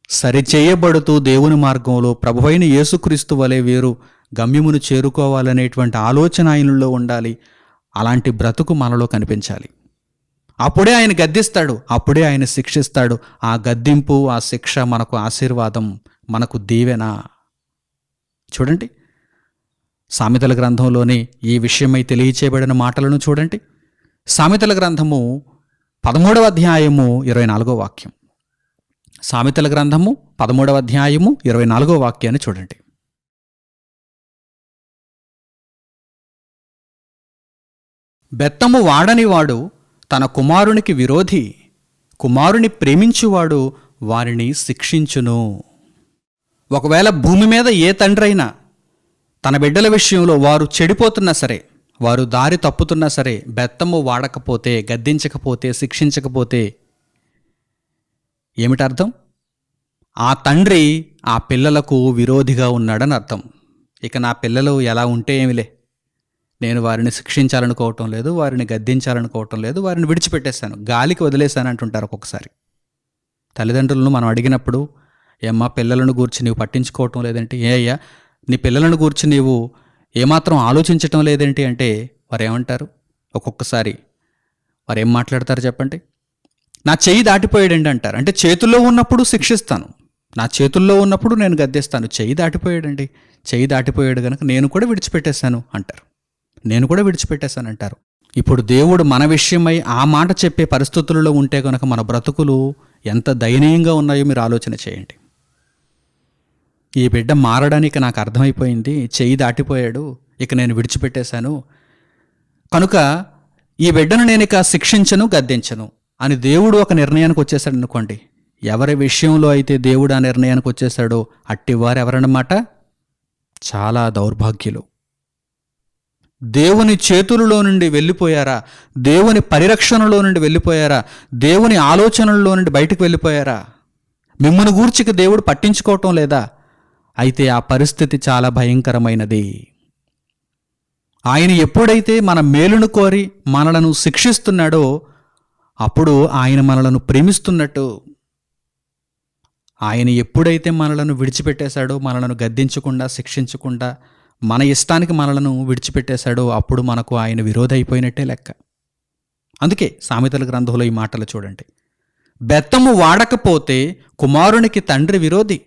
సరిచేయబడుతూ దేవుని మార్గంలో ప్రభువైన యేసుక్రీస్తు వలె వీరు గమ్యమును చేరుకోవాలనేటువంటి ఆలోచన ఆయనలో ఉండాలి. అలాంటి బ్రతుకు మనలో కనిపించాలి. అప్పుడే ఆయన గద్దిస్తాడు, అప్పుడే ఆయన శిక్షిస్తాడు. ఆ గద్దింపు, ఆ శిక్ష మనకు ఆశీర్వాదం, మనకు దీవెన. చూడండి, సామెతల గ్రంథంలోని ఈ విషయమై తెలియచేయబడిన మాటలను చూడండి. సామెతల గ్రంథము 13వ అధ్యాయము 24వ వాక్యం. సామెతల గ్రంథము 13వ అధ్యాయము 24వ వాక్యాన్ని చూడండి. బెత్తము వాడనివాడు తన కుమారునికి విరోధి, కుమారుని ప్రేమించువాడు వారిని శిక్షించును. ఒకవేళ భూమి మీద ఏ తండ్రైనా తన బిడ్డల విషయంలో వారు చెడిపోతున్నా సరే, వారు దారి తప్పుతున్నా సరే, బెత్తము వాడకపోతే, గద్దించకపోతే, శిక్షించకపోతే ఏమిటి అర్థం? ఆ తండ్రి ఆ పిల్లలకు విరోధిగా ఉన్నాడని అర్థం. ఇక నా పిల్లలు ఎలా ఉంటే ఏమిలే, నేను వారిని శిక్షించాలనుకోవటం లేదు, వారిని గద్దించాలనుకోవటం లేదు, వారిని విడిచిపెట్టేశాను, గాలికి వదిలేశాను అంటుంటారు ఒక్కొక్కసారి. తల్లిదండ్రులను మనం అడిగినప్పుడు, ఏమ్మా పిల్లలను గూర్చి నీవు పట్టించుకోవటం లేదంటే, ఏ అయ్యా నీ పిల్లలను గూర్చి నీవు ఏమాత్రం ఆలోచించటం లేదేంటి అంటే వారు ఏమంటారు? ఒక్కొక్కసారి వారు ఏం మాట్లాడతారు చెప్పండి? నా చెయ్యి దాటిపోయాడండి అంటారు. అంటే చేతుల్లో ఉన్నప్పుడు శిక్షిస్తాను, నా చేతుల్లో ఉన్నప్పుడు నేను గద్దిస్తాను. చెయ్యి దాటిపోయాడండి, చెయ్యి దాటిపోయాడు కనుక నేను కూడా విడిచిపెట్టేశాను అంటారు, నేను కూడా విడిచిపెట్టేశానంటారు. ఇప్పుడు దేవుడు మన విషయమై ఆ మాట చెప్పే పరిస్థితులలో ఉంటే కనుక మన బ్రతుకులు ఎంత దయనీయంగా ఉన్నాయో మీరు ఆలోచన చేయండి. ఈ బిడ్డ మారడానికి నాకు అర్థమైపోయింది, చెయ్యి దాటిపోయాడు, ఇక నేను విడిచిపెట్టేశాను కనుక ఈ బిడ్డను నేను ఇక శిక్షించను, గద్దించను అని దేవుడు ఒక నిర్ణయానికి వచ్చేసాడు అనుకోండి. ఎవరి విషయంలో అయితే దేవుడు ఆ నిర్ణయానికి వచ్చేసాడో అట్టివారు ఎవరన్నమాట? చాలా దౌర్భాగ్యులు. దేవుని చేతులలో నుండి వెళ్ళిపోయారా? దేవుని పరిరక్షణలో నుండి వెళ్ళిపోయారా? దేవుని ఆలోచనల్లో నుండి బయటకు వెళ్ళిపోయారా? మిమ్మల్ని గూర్చికి దేవుడు పట్టించుకోవటం లేదా? అయితే ఆ పరిస్థితి చాలా భయంకరమైనది. ఆయన ఎప్పుడైతే మన మేలును కోరి మనలను శిక్షిస్తున్నాడో అప్పుడు ఆయన మనలను ప్రేమిస్తున్నట్టు. ఆయన ఎప్పుడైతే మనలను విడిచిపెట్టేశాడో, మనలను గద్దించకుండా, శిక్షించకుండా మన ఇష్టానికి మనలను విడిచిపెట్టేశాడో అప్పుడు మనకు ఆయన విరోధి అయిపోయినట్టే లెక్క. అందుకే సామెతల గ్రంథంలో ఈ మాటలు చూడండి. బెత్తము వాడకపోతే కుమారునికి తండ్రి విరోధి,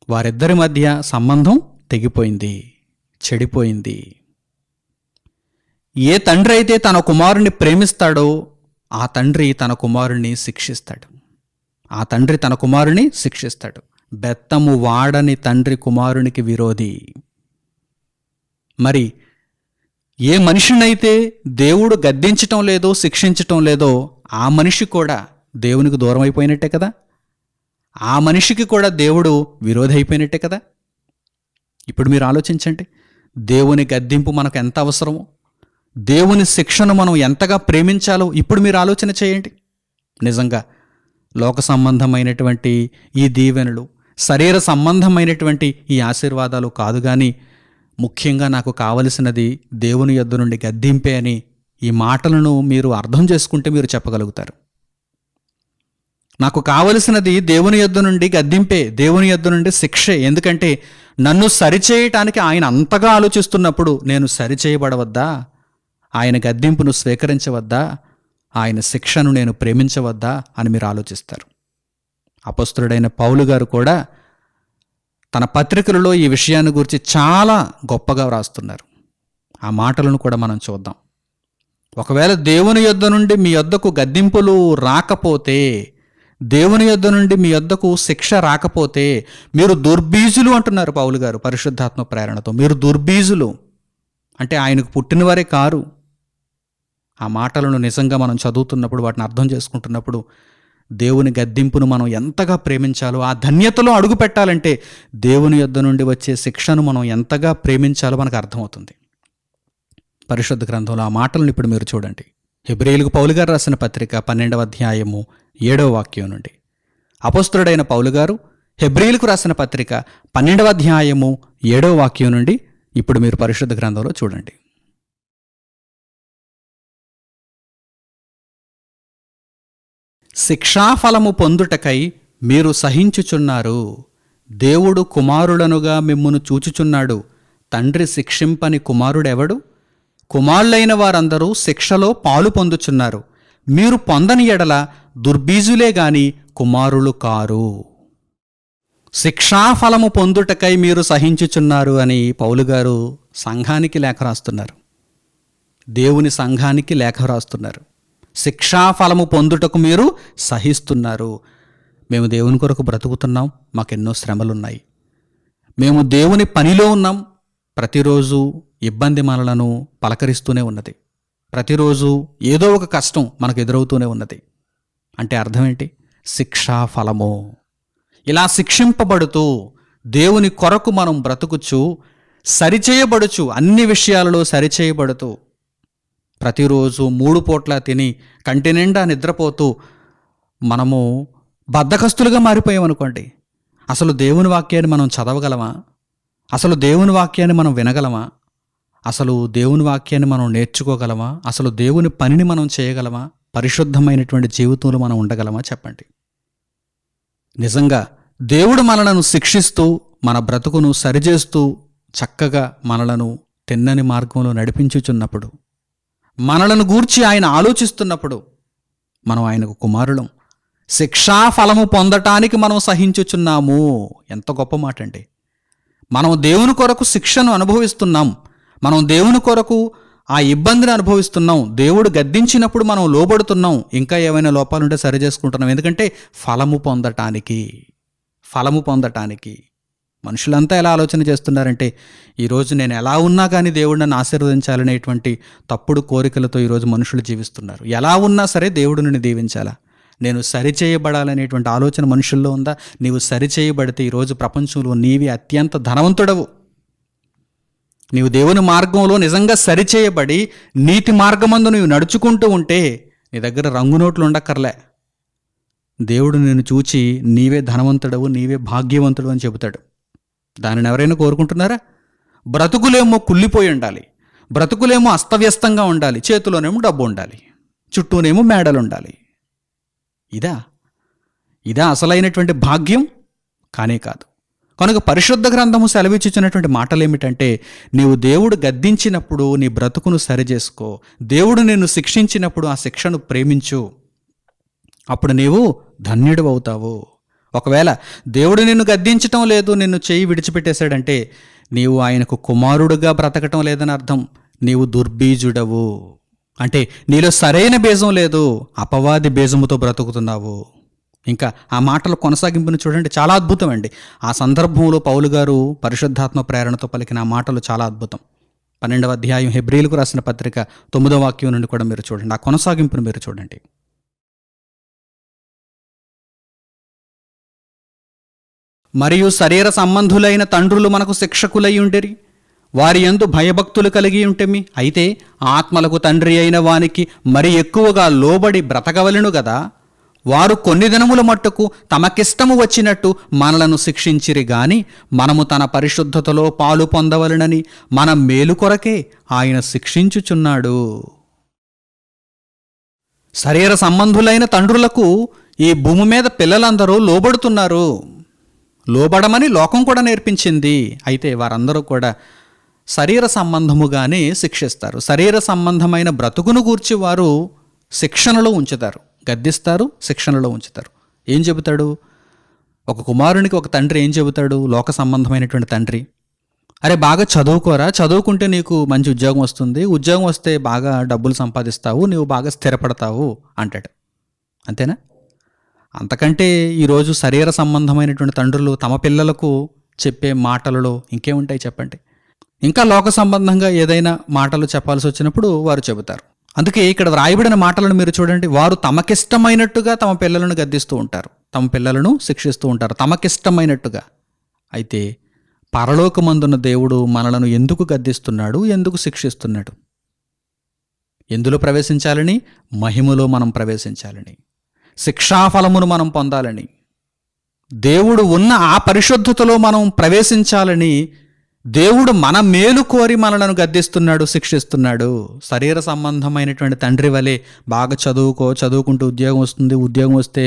వారిద్దరి మధ్య సంబంధం తెగిపోయింది, చెడిపోయింది. ఏ తండ్రి అయితే తన కుమారుని ప్రేమిస్తాడో ఆ తండ్రి తన కుమారుని శిక్షిస్తాడు. ఆ తండ్రి తన కుమారుని శిక్షిస్తాడు. బెత్తము వాడని తండ్రి కుమారునికి విరోధి. మరి ఏ మనిషినైతే దేవుడు గద్దించటం లేదో, శిక్షించటం లేదో ఆ మనిషి కూడా దేవునికి దూరం అయిపోయినట్టే కదా. ఆ మనిషికి కూడా దేవుడు విరోధి అయిపోయినట్టే కదా. ఇప్పుడు మీరు ఆలోచించండి, దేవుని గద్దింపు మనకు ఎంత అవసరమో, దేవుని శిక్షను మనం ఎంతగా ప్రేమించాలో ఇప్పుడు మీరు ఆలోచన చేయండి. నిజంగా లోక సంబంధమైనటువంటి ఈ దీవెనలు, శరీర సంబంధమైనటువంటి ఈ ఆశీర్వాదాలు కాదు, కానీ ముఖ్యంగా నాకు కావలసినది దేవుని యొద్ద నుండి గద్దింపే అని ఈ మాటలను మీరు అర్థం చేసుకుంటే మీరు చెప్పగలుగుతారు. నాకు కావలసినది దేవుని యొద్ద నుండి గద్దింపే, దేవుని యొద్ద నుండి శిక్షే. ఎందుకంటే నన్ను సరిచేయటానికి ఆయన అంతగా ఆలోచిస్తున్నప్పుడు నేను సరిచేయబడవద్దా? ఆయన గద్దింపును స్వీకరించవద్దా? ఆయన శిక్షను నేను ప్రేమించవద్దా అని మీరు ఆలోచిస్తారు. అపొస్తలుడైన పౌలు గారు కూడా తన పత్రికలలో ఈ విషయాన్ని గురించి చాలా గొప్పగా వ్రాస్తున్నారు. ఆ మాటలను కూడా మనం చూద్దాం. ఒకవేళ దేవుని యొద్ద నుండి మీ యొద్దకు గద్దింపులు రాకపోతే, దేవుని యొద్ద నుండి మీ యొద్దకు శిక్ష రాకపోతే మీరు దుర్బీజులు అంటున్నారు పౌలు గారు పరిశుద్ధాత్మ ప్రేరణతో. మీరు దుర్బీజులు అంటే ఆయనకు పుట్టినవారే కారు. ఆ మాటలను నిజంగా మనం చదువుతున్నప్పుడు, వాటిని అర్థం చేసుకుంటున్నప్పుడు దేవుని గద్దింపును మనం ఎంతగా ప్రేమించాలో, ఆ ధన్యతలో అడుగు పెట్టాలంటే దేవుని యొద్ద నుండి వచ్చే శిక్షను మనం ఎంతగా ప్రేమించాలో మనకు అర్థమవుతుంది. పరిశుద్ధ గ్రంథంలో ఆ మాటలను ఇప్పుడు మీరు చూడండి. హెబ్రీయులకు పౌలు గారు రాసిన పత్రిక 12వ అధ్యాయము 7వ వాక్యం నుండి. అపొస్తలుడైన పౌలు గారు హెబ్రీయులకు రాసిన పత్రిక 12వ అధ్యాయము 7వ వాక్యం నుండి ఇప్పుడు మీరు పరిశుద్ధ గ్రంథంలో చూడండి. శిక్షాఫలము పొందుటకై మీరు సహించుచున్నారు. దేవుడు కుమారులనుగా మిమ్మును చూచుచున్నాడు. తండ్రి శిక్షింపని కుమారుడెవడు? కుమారులైన వారందరూ శిక్షలో పాలు పొందుచున్నారు. మీరు పొందని ఎడల దుర్బీజులే గాని కుమారులు కారు. శిక్షాఫలము పొందుటకై మీరు సహించుచున్నారు అని పౌలు గారు సంఘానికి లేఖ రాస్తున్నారు. దేవుని సంఘానికి లేఖ రాస్తున్నారు. శిక్షాఫలము పొందుటకు మీరు సహిస్తున్నారు. మేము దేవుని కొరకు బ్రతుకుతున్నాం, మాకెన్నో శ్రమలున్నాయి. మేము దేవుని పనిలో ఉన్నాం. ప్రతిరోజు ఇబ్బంది మనలను పలకరిస్తూనే ఉన్నది. ప్రతిరోజు ఏదో ఒక కష్టం మనకు ఎదురవుతూనే ఉన్నది. అంటే అర్థం ఏంటి? శిక్షాఫలము. ఇలా శిక్షింపబడుతూ దేవుని కొరకు మనం బ్రతుకుచు, సరిచేయబడుచు, అన్ని విషయాలలో సరిచేయబడుతూ, ప్రతిరోజు 3 పూట్ల తిని కంటి నిండా నిద్రపోతూ మనము బద్ధకస్తులుగా మారిపోయామనుకోండి. అసలు దేవుని వాక్యాన్ని మనం చదవగలమా? అసలు దేవుని వాక్యాన్ని మనం వినగలమా? అసలు దేవుని వాక్యాన్ని మనం నేర్చుకోగలమా? అసలు దేవుని పనిని మనం చేయగలమా? పరిశుద్ధమైనటువంటి జీవితంలో మనం ఉండగలమా? చెప్పండి. నిజంగా దేవుడు మనలను శిక్షిస్తూ, మన బ్రతుకును సరిచేస్తూ, చక్కగా మనలను తిన్నని మార్గంలో నడిపించుచున్నప్పుడు, మనలను గూర్చి ఆయన ఆలోచిస్తున్నప్పుడు మనం ఆయనకు కుమారులం. శిక్షాఫలము పొందటానికి మనం సహించుచున్నాము. ఎంత గొప్ప మాట అండి. మనం దేవుని కొరకు శిక్షను అనుభవిస్తున్నాం. మనం దేవుని కొరకు ఆ ఇబ్బందిని అనుభవిస్తున్నాం. దేవుడు గద్దించినప్పుడు మనం లోబడుతున్నాం. ఇంకా ఏమైనా లోపాలుంటే సరి చేసుకుంటున్నాం. ఎందుకంటే ఫలము పొందటానికి. మనుషులంతా ఎలా ఆలోచన చేస్తున్నారంటే, ఈరోజు నేను ఎలా ఉన్నా కానీ దేవుడు నన్ను ఆశీర్వదించాలనేటువంటి తప్పుడు కోరికలతో ఈరోజు మనుషులు జీవిస్తున్నారు. ఎలా ఉన్నా సరే దేవుడు నిన్ను దీవించాలా, నేను సరిచేయబడాలనేటువంటి ఆలోచన మనుషుల్లో ఉందా? నీవు సరిచేయబడితే ఈరోజు ప్రపంచంలో నీవి అత్యంత ధనవంతుడవు. నీవు దేవుని మార్గంలో నిజంగా సరిచేయబడి నీతి మార్గమందు నీవు నడుచుకుంటూ ఉంటే నీ దగ్గర రంగు నోట్లు ఉండక్కర్లే. దేవుడు నిన్ను చూచి నీవే ధనవంతుడవు, నీవే భాగ్యవంతుడు అని చెబుతాడు. దానిని ఎవరైనా కోరుకుంటున్నారా? బ్రతుకులేమో కుళ్ళిపోయి ఉండాలి, బ్రతుకులేమో అస్తవ్యస్తంగా ఉండాలి, చేతిలోనేమో డబ్బు ఉండాలి, చుట్టూనేమో మేడలు ఉండాలి. ఇదా అసలైనటువంటి భాగ్యం? కానే కాదు. కనుక పరిశుద్ధ గ్రంథము సెలవిచ్చుచున్నటువంటి మాటలు ఏమిటంటే, నీవు దేవుడు గద్దించినప్పుడు నీ బ్రతుకును సరిచేసుకో, దేవుడు నిన్ను శిక్షించినప్పుడు ఆ శిక్షను ప్రేమించు, అప్పుడు నీవు ధన్యుడు అవుతావు. ఒకవేళ దేవుడు నిన్ను గద్దించటం లేదు, నిన్ను చేయి విడిచిపెట్టేశాడంటే నీవు ఆయనకు కుమారుడుగా బ్రతకటం లేదని అర్థం. నీవు దుర్బీజుడవు, అంటే నీలో సరైన బీజం లేదు, అపవాది బీజముతో బ్రతుకుతున్నావు. ఇంకా ఆ మాటల కొనసాగింపును చూడండి, చాలా అద్భుతం అండి. ఆ సందర్భంలో పౌలు గారు పరిశుద్ధాత్మ ప్రేరణతో పలికిన ఆ మాటలు చాలా అద్భుతం. 12వ అధ్యాయం హెబ్రీలకు రాసిన పత్రిక 9వ వాక్యం నుండి కూడా మీరు చూడండి, ఆ కొనసాగింపును మీరు చూడండి. మరియు శరీర సంబంధులైన తండ్రులు మనకు శిక్షకులై ఉండిరి, వారి యందు భయభక్తులు కలిగి ఉంటేమి, అయితే ఆత్మలకు తండ్రి అయిన వానికి మరి ఎక్కువగా లోబడి బ్రతకవలెను గదా. వారు కొన్ని దినముల మట్టుకు తమకిష్టము వచ్చినట్టు మనలను శిక్షించిరి గాని, మనము తన పరిశుద్ధతలో పాలు పొందవలెనని మన మేలు కొరకే ఆయన శిక్షించుచున్నాడు. శరీర సంబంధులైన తండ్రులకు ఈ భూమి మీద పిల్లలందరూ లోబడుతున్నారు. లోబడమని లోకం కూడా నేర్పించింది. అయితే వారందరూ కూడా శరీర సంబంధముగానే శిక్షిస్తారు. శరీర సంబంధమైన బ్రతుకును గూర్చి వారు శిక్షణలో ఉంచుతారు, గద్దిస్తారు, శిక్షణలో ఉంచుతారు. ఏం చెబుతాడు? ఒక కుమారునికి ఒక తండ్రి ఏం చెబుతాడు? లోక సంబంధమైనటువంటి తండ్రి, అరే బాగా చదువుకోరా, చదువుకుంటే నీకు మంచి ఉద్యోగం వస్తుంది, ఉద్యోగం వస్తే బాగా డబ్బులు సంపాదిస్తావు, నీవు బాగా స్థిరపడతావు అంటాడు. అంతేనా? అంతకంటే ఈరోజు శరీర సంబంధమైనటువంటి తండ్రులు తమ పిల్లలకు చెప్పే మాటలలో ఇంకేముంటాయి చెప్పండి? ఇంకా లోక సంబంధంగా ఏదైనా మాటలు చెప్పాల్సి వచ్చినప్పుడు వారు చెబుతారు. అందుకే ఇక్కడ వ్రాయబడిన మాటలను మీరు చూడండి, వారు తమకిష్టమైనట్టుగా తమ పిల్లలను గద్దిస్తూ ఉంటారు, తమ పిల్లలను శిక్షిస్తూ ఉంటారు, తమకిష్టమైనట్టుగా. అయితే పరలోకమందున్న దేవుడు మనలను ఎందుకు గద్దిస్తున్నాడు, ఎందుకు శిక్షిస్తున్నాడు? ఎందులో ప్రవేశించాలని? మహిమలో మనం ప్రవేశించాలని, శిక్షాఫలమును మనం పొందాలని, దేవుడు ఉన్న ఆ పరిశుద్ధతలో మనం ప్రవేశించాలని దేవుడు మన మేలు కోరి మనలను గద్దిస్తున్నాడు, శిక్షిస్తున్నాడు. శరీర సంబంధమైనటువంటి తండ్రి వలె బాగా చదువుకుంటూ ఉద్యోగం వస్తుంది, ఉద్యోగం వస్తే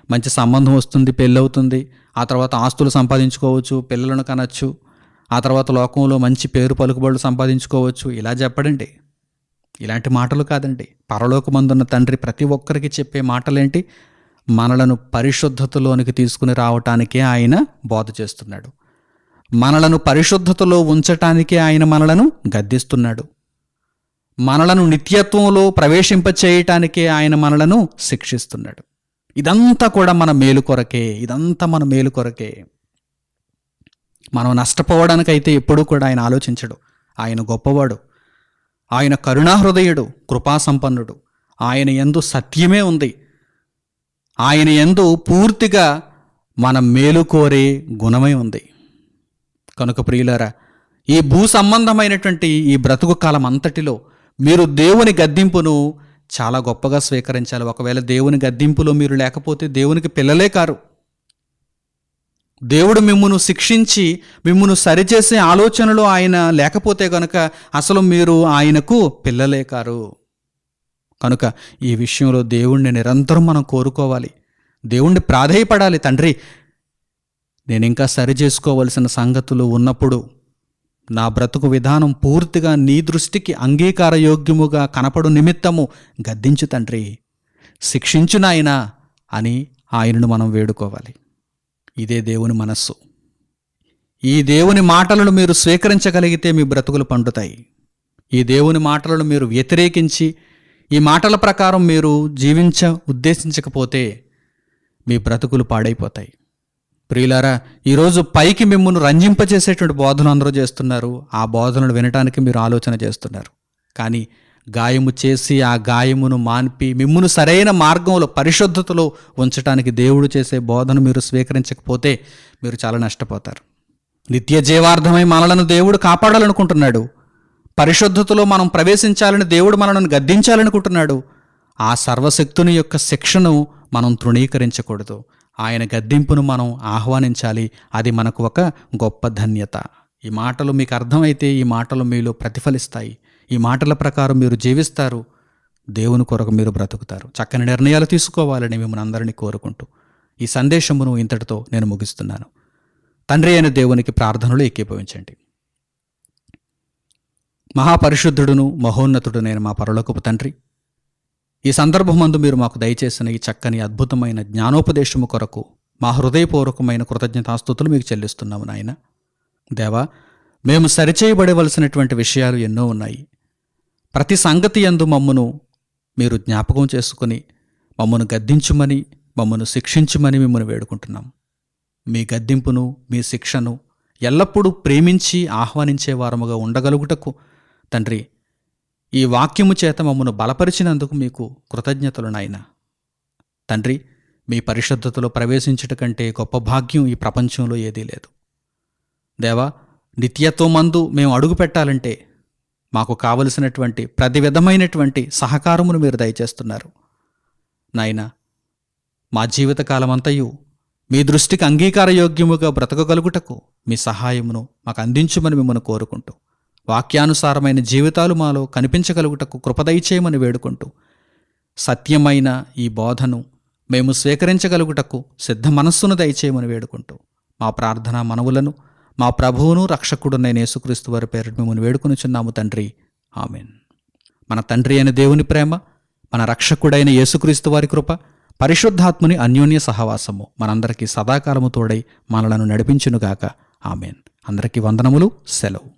మంచి సంబంధం వస్తుంది, పెళ్ళవుతుంది, ఆ తర్వాత ఆస్తులు సంపాదించుకోవచ్చు, పిల్లలను కనొచ్చు, ఆ తర్వాత లోకంలో మంచి పేరు పలుకుబడులు సంపాదించుకోవచ్చు. ఇలా చెప్పడండి, ఇలాంటి మాటలు కాదండి. పరలోకమందున్న తండ్రి ప్రతి ఒక్కరికి చెప్పే మాటలేంటి? మనలను పరిశుద్ధతలోనికి తీసుకుని రావటానికే ఆయన బోధ చేస్తున్నాడు, మనలను పరిశుద్ధతలో ఉంచటానికే ఆయన మనలను గద్దిస్తున్నాడు, మనలను నిత్యత్వంలో ప్రవేశింపచేయటానికే ఆయన మనలను శిక్షిస్తున్నాడు. ఇదంతా కూడా మన మేలు కొరకే, ఇదంతా మన మేలు కొరకే. మనం నష్టపోవడానికైతే ఎప్పుడూ కూడా ఆయన ఆలోచించడు. ఆయన గొప్పవాడు, ఆయన కరుణాహృదయుడు, కృపాసంపన్నుడు, ఆయన యందు సత్యమే ఉంది, ఆయన యందు పూర్తిగా మన మేలు కోరే గుణమై ఉంది. కనుక ప్రియులారా, ఈ భూ సంబంధమైనటువంటి ఈ బ్రతుకు కాలం అంతటిలో మీరు దేవుని గద్దింపును చాలా గొప్పగా స్వీకరించాలి. ఒకవేళ దేవుని గద్దింపులో మీరు లేకపోతే దేవునికి పిల్లలే కారు. దేవుడు మిమ్మును శిక్షించి మిమ్మును సరిచేసే ఆలోచనలో ఆయన లేకపోతే కనుక అసలు మీరు ఆయనకు పిల్లలే కారు. కనుక ఈ విషయంలో దేవుణ్ణి నిరంతరం మనం కోరుకోవాలి, దేవుణ్ణి ప్రాధేయపడాలి. తండ్రి, నేను ఇంకా సరిచేసుకోవలసిన సంగతులు ఉన్నప్పుడు నా బ్రతుకు విధానం పూర్తిగా నీ దృష్టికి అంగీకారయోగ్యముగా కనపడు నిమిత్తము గద్దించు తండ్రి, శిక్షించు నాయనా అని ఆయనను మనం వేడుకోవాలి. ఇదే దేవుని మనస్సు. ఈ దేవుని మాటలను మీరు స్వీకరించగలిగితే మీ బ్రతుకులు పండుతాయి. ఈ దేవుని మాటలను మీరు వ్యతిరేకించి ఈ మాటల ప్రకారం మీరు ఉద్దేశించకపోతే మీ బ్రతుకులు పాడైపోతాయి. ప్రియులారా, ఈరోజు పైకి మిమ్మల్ని రంజింపచేసేటువంటి బోధనలు అందరూ చేస్తున్నారు, ఆ బోధనలు వినటానికి మీరు ఆలోచన చేస్తున్నారు. కానీ గాయము చేసి ఆ గాయమును మాన్పి మిమ్మును సరైన మార్గంలో పరిశుద్ధతలో ఉంచడానికి దేవుడు చేసే బోధన మీరు స్వీకరించకపోతే మీరు చాలా నష్టపోతారు. నిత్య జీవార్థమై మనలను దేవుడు కాపాడాలనుకుంటున్నాడు. పరిశుద్ధతలో మనం ప్రవేశించాలని దేవుడు మనలను గద్దించాలనుకుంటున్నాడు. ఆ సర్వశక్తుని యొక్క శిక్షను మనం తృణీకరించకూడదు. ఆయన గద్దింపును మనం ఆహ్వానించాలి. అది మనకు ఒక గొప్ప ధన్యత. ఈ మాటలు మీకు అర్థమైతే ఈ మాటలు మీలో ప్రతిఫలిస్తాయి. ఈ మాటల ప్రకారం మీరు జీవిస్తారు. దేవుని కొరకు మీరు బ్రతుకుతారు. చక్కని నిర్ణయాలు తీసుకోవాలని మిమ్మల్ని అందరినీ కోరుకుంటూ ఈ సందేశమును ఇంతటితో నేను ముగిస్తున్నాను. తండ్రి అయిన దేవునికి ప్రార్థనలు ఏకీభవించండి. మహాపరిశుద్ధుడును మహోన్నతుడునైన మా పరలోకపు తండ్రి, ఈ సందర్భమందు మీరు మాకు దయచేసిన ఈ చక్కని అద్భుతమైన జ్ఞానోపదేశము కొరకు మా హృదయపూర్వకమైన కృతజ్ఞతాస్తుతులు మీకు చెల్లిస్తున్నాము నాయన. దేవా, మేము సరిచేయబడవలసినటువంటి విషయాలు ఎన్నో ఉన్నాయి. ప్రతి సంగతి యందు మమ్మను మీరు జ్ఞాపకం చేసుకుని మమ్మను గద్దించుమని, మమ్మను శిక్షించుమని మిమ్మల్ని వేడుకుంటున్నాం. మీ గద్దింపును, మీ శిక్షను ఎల్లప్పుడూ ప్రేమించి ఆహ్వానించే వారముగా ఉండగలుగుటకు తండ్రి, ఈ వాక్యము చేత మమ్మను బలపరిచినందుకు మీకు కృతజ్ఞతలు నాయన. తండ్రి, మీ పరిశుద్ధతలో ప్రవేశించుట కంటే గొప్ప భాగ్యం ఈ ప్రపంచంలో ఏదీ లేదు. దేవా, నిత్యత్వమందు మేము అడుగు పెట్టాలంటే మాకు కావలసినటువంటి ప్రతి విధమైనటువంటి సహకారమును మీరు దయచేస్తున్నారు నాయన. మా జీవితకాలమంతయు మీ దృష్టికి అంగీకారయోగ్యముగా బ్రతకగలుగుటకు మీ సహాయమును మాకు అందించుమని మిమ్మల్ని కోరుకుంటూ, వాక్యానుసారమైన జీవితాలు మాలో కనిపించగలుగుటకు కృపదయచేయమని వేడుకుంటూ, సత్యమైన ఈ బోధను మేము స్వీకరించగలుగుటకు సిద్ధ మనస్సును దయచేయమని వేడుకుంటూ, మా ప్రార్థనా మనవులను మా ప్రభువును రక్షకుడునైన యేసుక్రీస్తు వారి పేరిట మిమ్మల్ని వేడుకొనుచున్నాము తండ్రి. ఆమెన్. మన తండ్రి అయిన దేవుని ప్రేమ, మన రక్షకుడైన యేసుక్రీస్తు వారి కృప, పరిశుద్ధాత్ముని అన్యోన్య సహవాసము మనందరికీ సదాకాలము తోడై మనలను నడిపించునుగాక. ఆమెన్. అందరికీ వందనములు. సెలవు.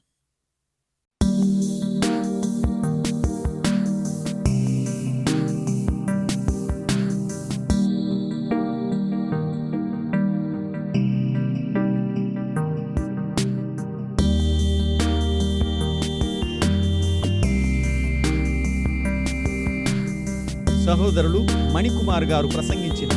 సహోదరులు మణికుమార్ గారు ప్రసంగించిన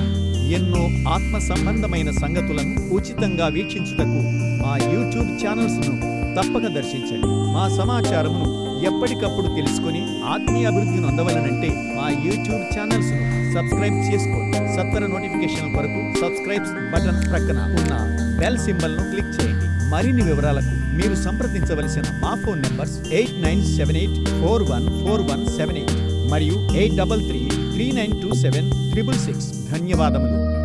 ఎన్నో ఆత్మ సంబంధమైన సంగతులను ఉచితంగా వీక్షించుటకు మా యూట్యూబ్ ఛానల్స్ను తప్పక దర్శించండి. మా సమాచారమును ఎప్పటికప్పుడు తెలుసుకొని ఆత్మీయ అభివృద్ధి నొందవలనంటే మా యూట్యూబ్ ఛానల్స్ను సబ్స్క్రైబ్ చేసుకోండి. సత్వర నోటిఫికేషన్ కొరకు సబ్స్క్రైబ్స్ బటన్ ప్రక్కన ఉన్న బెల్ సింబల్ను క్లిక్ చేయండి. మరిన్ని వివరాలకు మీరు సంప్రదించవలసిన మా ఫోన్ నంబర్స్ 8978414178 మరియు 8333927666. ధన్యవాదములు.